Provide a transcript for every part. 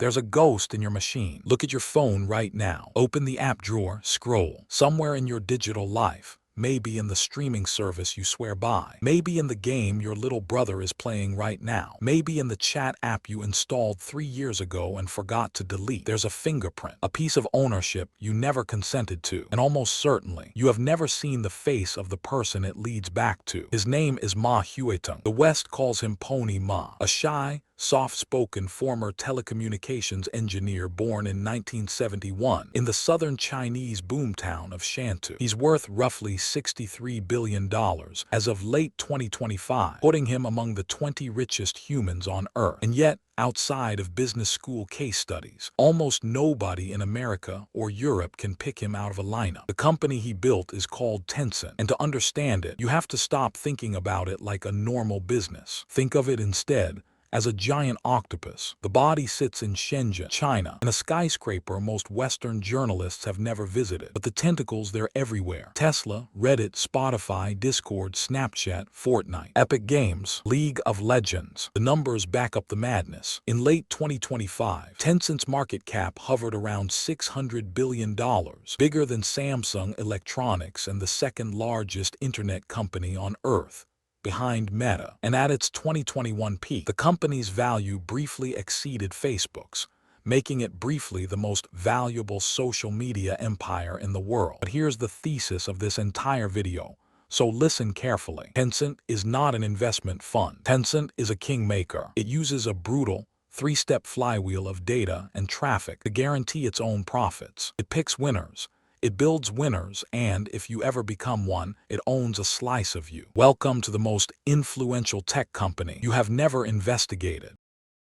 There's a ghost in your machine. Look at your phone right now. Open the app drawer, scroll. Somewhere in your digital life, maybe in the streaming service you swear by, maybe in the game your little brother is playing right now, maybe in the chat app you installed 3 years ago and forgot to delete. There's a fingerprint, a piece of ownership you never consented to, and almost certainly you have never seen the face of the person it leads back to. His name is Ma Huateng. The West calls him Pony Ma, a shy, soft-spoken former telecommunications engineer born in 1971 in the southern Chinese boomtown of Shantou. He's worth roughly $63 billion as of late 2025, putting him among the 20 richest humans on Earth. And yet, outside of business school case studies, almost nobody in America or Europe can pick him out of a lineup. The company he built is called Tencent, and to understand it, you have to stop thinking about it like a normal business. Think of it instead as a giant octopus. The body sits in Shenzhen, China, in a skyscraper most Western journalists have never visited. But the tentacles, they're everywhere. Tesla, Reddit, Spotify, Discord, Snapchat, Fortnite, Epic Games, League of Legends. The numbers back up the madness. In late 2025, Tencent's market cap hovered around $600 billion, bigger than Samsung Electronics and the second largest internet company on Earth, behind Meta. And at its 2021 peak, the company's value briefly exceeded Facebook's, making it briefly the most valuable social media empire in the world. But here's the thesis of this entire video, so listen carefully. Tencent is not an investment fund. Tencent is a kingmaker. It uses a brutal, three-step flywheel of data and traffic to guarantee its own profits. It picks winners. It builds winners, and if you ever become one, it owns a slice of you. Welcome to the most influential tech company you have never investigated.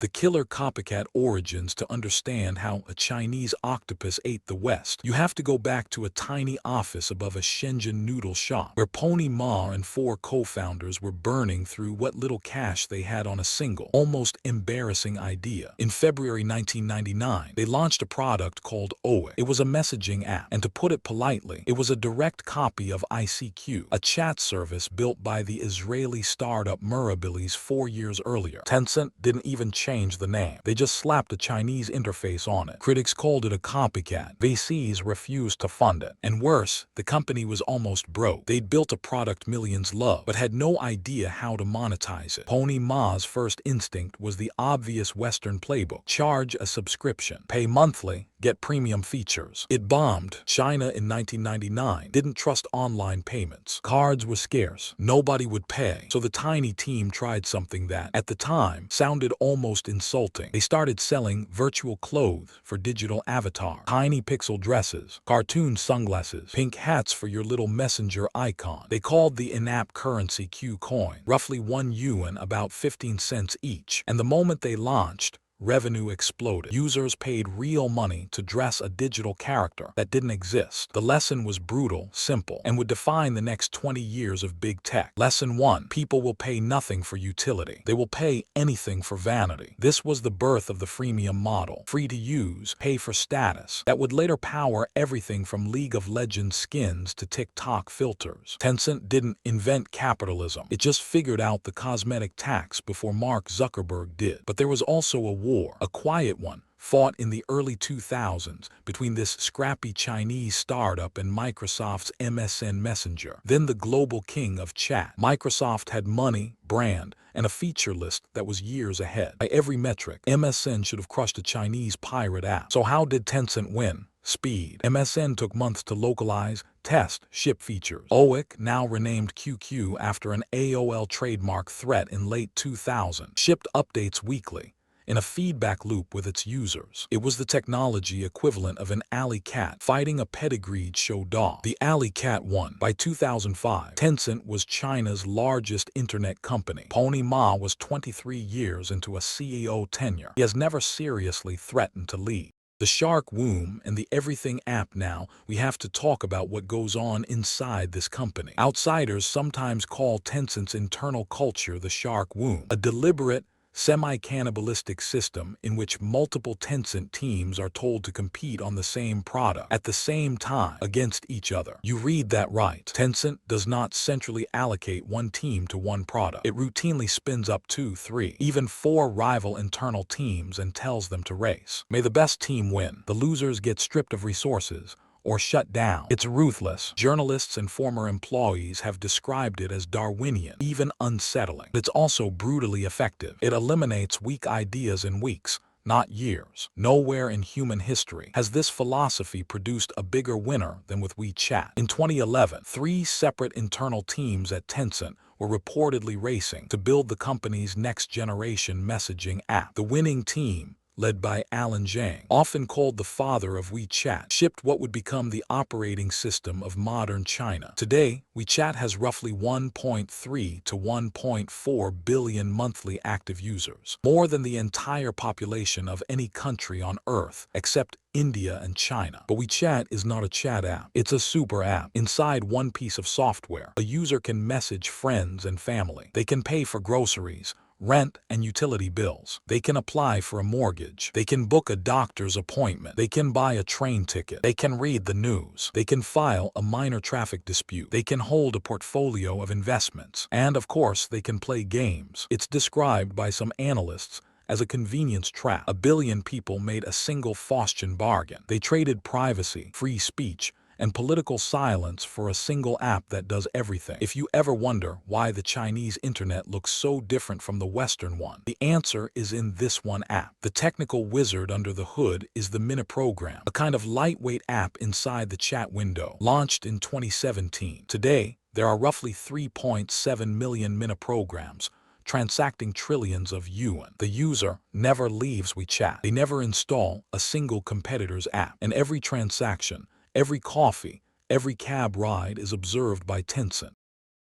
The killer copycat origins. To understand how a Chinese octopus ate the West, you have to go back to a tiny office above a Shenzhen noodle shop, where Pony Ma and 4 co-founders were burning through what little cash they had on a single, almost embarrassing idea. In February 1999, they launched a product called OIC. It was a messaging app, and to put it politely, it was a direct copy of ICQ, a chat service built by the Israeli startup Mirabilis 4 years earlier. Tencent didn't even change the name. They just slapped a Chinese interface on it. Critics called it a copycat. VCs refused to fund it. And worse, the company was almost broke. They'd built a product millions loved, but had no idea how to monetize it. Pony Ma's first instinct was the obvious Western playbook. Charge a subscription. Pay monthly. Get premium features. It bombed. China in 1999 didn't trust online payments. Cards were scarce. Nobody would pay. So the tiny team tried something that, at the time, sounded almost insulting. They started selling virtual clothes for digital avatars, tiny pixel dresses, cartoon sunglasses, pink hats for your little messenger icon. They called the in-app currency Q coin, roughly 1 yuan, about 15 cents each. And the moment they launched, revenue exploded. Users paid real money to dress a digital character that didn't exist. The lesson was brutal, simple, and would define the next 20 years of big tech. Lesson 1. People will pay nothing for utility. They will pay anything for vanity. This was the birth of the freemium model. Free to use, pay for status. That would later power everything from League of Legends skins to TikTok filters. Tencent didn't invent capitalism. It just figured out the cosmetic tax before Mark Zuckerberg did. But there was also a war, a quiet one, fought in the early 2000s between this scrappy Chinese startup and Microsoft's MSN Messenger, then the global king of chat. Microsoft had money, brand, and a feature list that was years ahead. By every metric, MSN should have crushed a Chinese pirate app. So how did Tencent win? Speed. MSN took months to localize, test, ship features. OIC, now renamed QQ after an AOL trademark threat in late 2000, shipped updates weekly, in a feedback loop with its users. It was the technology equivalent of an alley cat fighting a pedigreed show dog. The alley cat won. By 2005, Tencent was China's largest internet company. Pony Ma was 23 years into a CEO tenure. He has never seriously threatened to leave. The shark womb and the everything app. Now, we have to talk about what goes on inside this company. Outsiders sometimes call Tencent's internal culture the shark womb, a deliberate, semi-cannibalistic system in which multiple Tencent teams are told to compete on the same product at the same time against each other. You read that right. Tencent does not centrally allocate one team to one product. It routinely spins up 2, 3, even 4 rival internal teams and tells them to race. May the best team win. The losers get stripped of resources or shut down. It's ruthless. Journalists and former employees have described it as Darwinian, even unsettling. It's also brutally effective. It eliminates weak ideas in weeks, not years. Nowhere in human history has this philosophy produced a bigger winner than with WeChat. In 2011, 3 separate internal teams at Tencent were reportedly racing to build the company's next-generation messaging app. The winning team, led by Alan Zhang, often called the father of WeChat, shipped what would become the operating system of modern China. Today, WeChat has roughly 1.3 to 1.4 billion monthly active users, more than the entire population of any country on Earth, except India and China. But WeChat is not a chat app. It's a super app. Inside one piece of software, a user can message friends and family. They can pay for groceries, rent, and utility bills. They can apply for a mortgage. They can book a doctor's appointment. They can buy a train ticket. They can read the news. They can file a minor traffic dispute. They can hold a portfolio of investments. And of course, they can play games. It's described by some analysts as a convenience trap. 1 billion people made a single Faustian bargain. They traded privacy, free speech, and political silence for a single app that does everything. If you ever wonder why the Chinese internet looks so different from the Western one, the answer is in this one app. The technical wizard under the hood is the Mini Program, a kind of lightweight app inside the chat window. Launched in 2017. Today, there are roughly 3.7 million Mini Programs, transacting trillions of yuan. The user never leaves WeChat. They never install a single competitor's app. And every transaction, every coffee, every cab ride is observed by Tencent.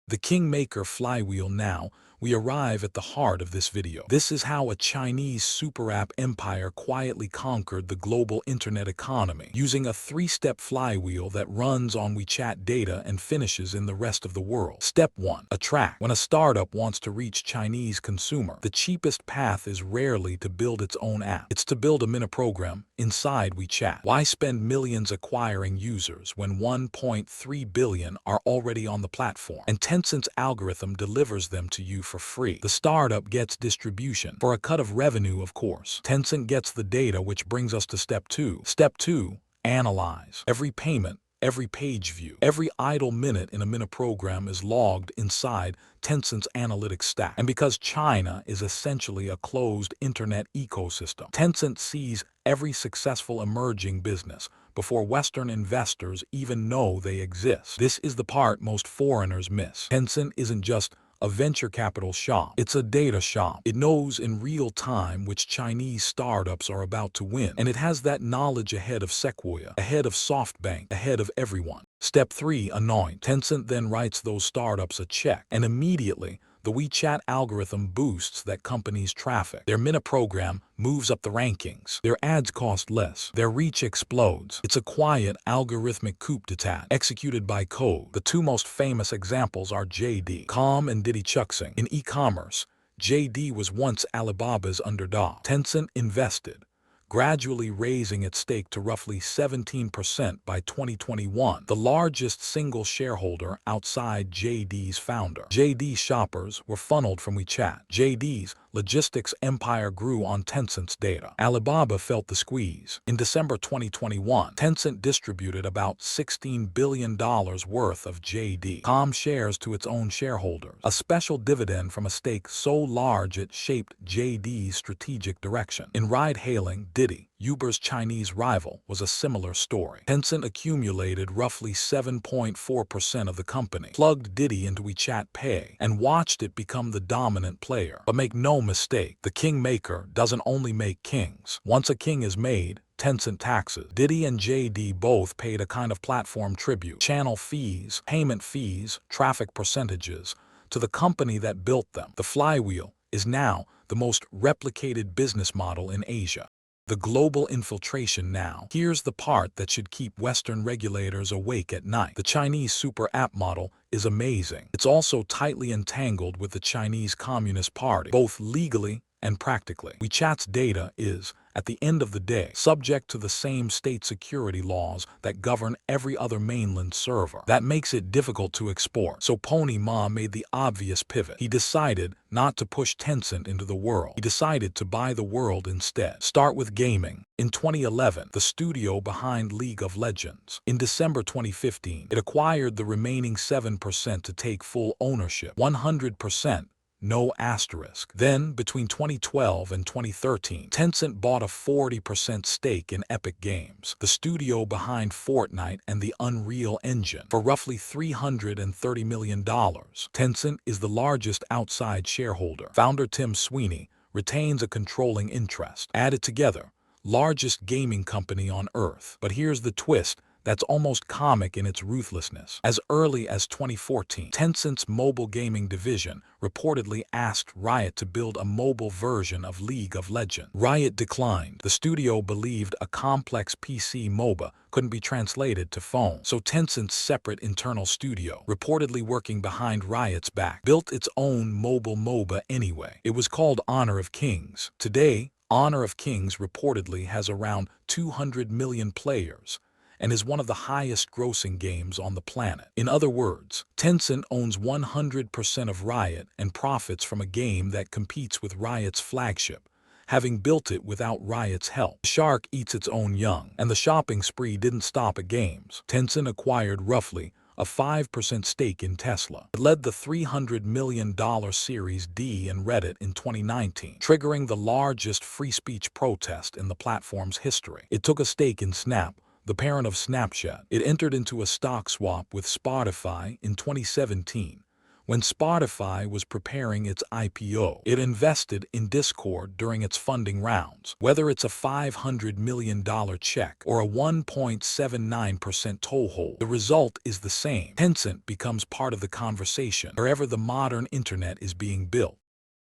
The Kingmaker flywheel. Now, we arrive at the heart of this video. This is how a Chinese super app empire quietly conquered the global internet economy, using a 3-step flywheel that runs on WeChat data and finishes in the rest of the world. Step 1. Attract. When a startup wants to reach Chinese consumer, the cheapest path is rarely to build its own app. It's to build a mini program inside WeChat. Why spend millions acquiring users when 1.3 billion are already on the platform? And Tencent's algorithm delivers them to you for free. The startup gets distribution for a cut of revenue, of course. Tencent gets the data, which brings us to step 2. Step 2. Analyze. Every payment, every page view, every idle minute in a mini program is logged inside Tencent's analytics stack. And because China is essentially a closed internet ecosystem, Tencent sees every successful emerging business before Western investors even know they exist. This is the part most foreigners miss. Tencent isn't just a venture capital shop. It's a data shop. It knows in real time which Chinese startups are about to win. And it has that knowledge ahead of Sequoia, ahead of SoftBank, ahead of everyone. Step 3. Anoint. Tencent then writes those startups a check. And immediately, the WeChat algorithm boosts that company's traffic. Their mini program moves up the rankings. Their ads cost less. Their reach explodes. It's a quiet, algorithmic coup d'etat executed by code. The 2 most famous examples are JD.com and Didi Chuxing. In e-commerce, JD was once Alibaba's underdog. Tencent invested, gradually raising its stake to roughly 17% by 2021, the largest single shareholder outside JD's founder. JD shoppers were funneled from WeChat. JD's logistics empire grew on Tencent's data. Alibaba felt the squeeze. In December 2021, Tencent distributed about $16 billion worth of JD.com shares to its own shareholders, a special dividend from a stake so large it shaped JD's strategic direction. In ride-hailing, Didi, Uber's Chinese rival, was a similar story. Tencent accumulated roughly 7.4% of the company, plugged Didi into WeChat Pay, and watched it become the dominant player. But make no mistake, the Kingmaker doesn't only make kings. Once a king is made, Tencent taxes. Didi and JD both paid a kind of platform tribute, channel fees, payment fees, traffic percentages, to the company that built them. The flywheel is now the most replicated business model in Asia. The global infiltration now. Here's the part that should keep Western regulators awake at night. The Chinese super app model is amazing. It's also tightly entangled with the Chinese Communist Party, both legally and practically. WeChat's data is, at the end of the day, subject to the same state security laws that govern every other mainland server. That makes it difficult to export. So Pony Ma made the obvious pivot. He decided not to push Tencent into the world. He decided to buy the world instead. Start with gaming. In 2011, the studio behind League of Legends. In December 2015, it acquired the remaining 7% to take full ownership. 100%. No asterisk. Then, between 2012 and 2013, Tencent bought a 40% stake in Epic Games, the studio behind Fortnite and the Unreal Engine, for roughly $330 million. Tencent is the largest outside shareholder. Founder Tim Sweeney retains a controlling interest. Added together, largest gaming company on Earth. But here's the twist that's almost comic in its ruthlessness. As early as 2014, Tencent's mobile gaming division reportedly asked Riot to build a mobile version of League of Legends. Riot declined. The studio believed a complex PC MOBA couldn't be translated to phone. So Tencent's separate internal studio, reportedly working behind Riot's back, built its own mobile MOBA anyway. It was called Honor of Kings. Today, Honor of Kings reportedly has around 200 million players and is one of the highest-grossing games on the planet. In other words, Tencent owns 100% of Riot and profits from a game that competes with Riot's flagship, having built it without Riot's help. The shark eats its own young, and the shopping spree didn't stop at games. Tencent acquired roughly a 5% stake in Tesla. It led the $300 million Series D in Reddit in 2019, triggering the largest free speech protest in the platform's history. It took a stake in Snap, the parent of Snapchat. It entered into a stock swap with Spotify in 2017. When Spotify was preparing its IPO, it invested in Discord during its funding rounds. Whether it's a $500 million check or a 1.79% toehold, the result is the same. Tencent becomes part of the conversation wherever the modern internet is being built.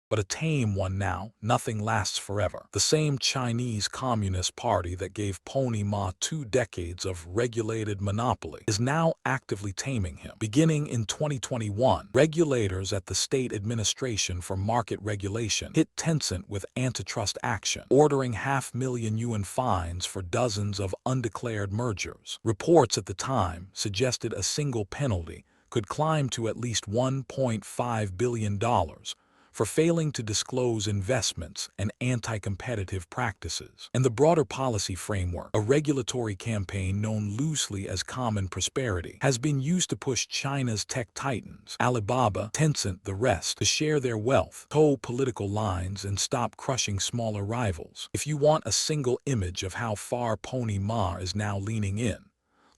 But a tame one now. Nothing lasts forever. The same Chinese Communist Party that gave Pony Ma 2 decades of regulated monopoly is now actively taming him. Beginning in 2021, regulators at the State Administration for Market Regulation hit Tencent with antitrust action, ordering $500,000 fines for dozens of undeclared mergers. Reports at the time suggested a single penalty could climb to at least $1.5 billion. For failing to disclose investments and anti-competitive practices. And the broader policy framework, a regulatory campaign known loosely as Common Prosperity, has been used to push China's tech titans, Alibaba, Tencent, the rest, to share their wealth, toe political lines, and stop crushing smaller rivals. If you want a single image of how far Pony Ma is now leaning in,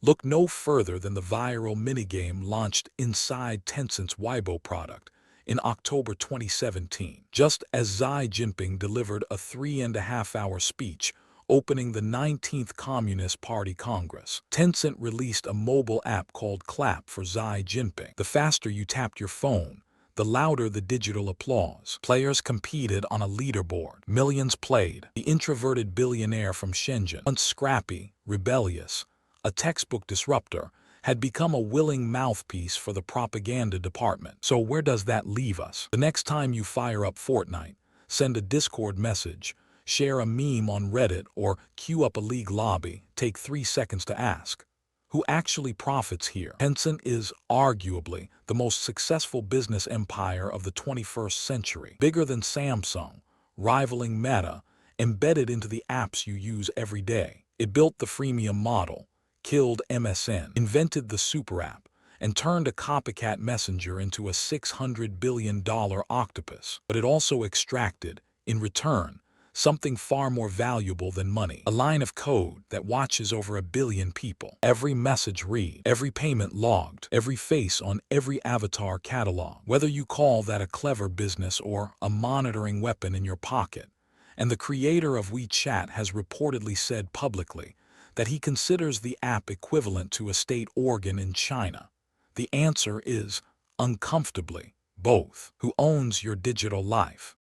look no further than the viral minigame launched inside Tencent's Weibo product in October 2017, just as Xi Jinping delivered a 3.5-hour speech opening the 19th Communist Party Congress. Tencent released a mobile app called Clap for Xi Jinping. The faster you tapped your phone, the louder the digital applause. Players competed on a leaderboard. Millions played. The introverted billionaire from Shenzhen, once scrappy, rebellious, a textbook disruptor, had become a willing mouthpiece for the propaganda department. So where does that leave us? The next time you fire up Fortnite, send a Discord message, share a meme on Reddit, or queue up a League lobby, take 3 seconds to ask, who actually profits here? Tencent is arguably the most successful business empire of the 21st century, bigger than Samsung, rivaling Meta, embedded into the apps you use every day. It built the freemium model, killed MSN, invented the super app, and turned a copycat messenger into a $600 billion octopus. But it also extracted, in return, something far more valuable than money. A line of code that watches over 1 billion people. Every message read, every payment logged, every face on every avatar catalog. Whether you call that a clever business or a monitoring weapon in your pocket. And the creator of WeChat has reportedly said publicly that he considers the app equivalent to a state organ in China. The answer is, uncomfortably, both. Who owns your digital life?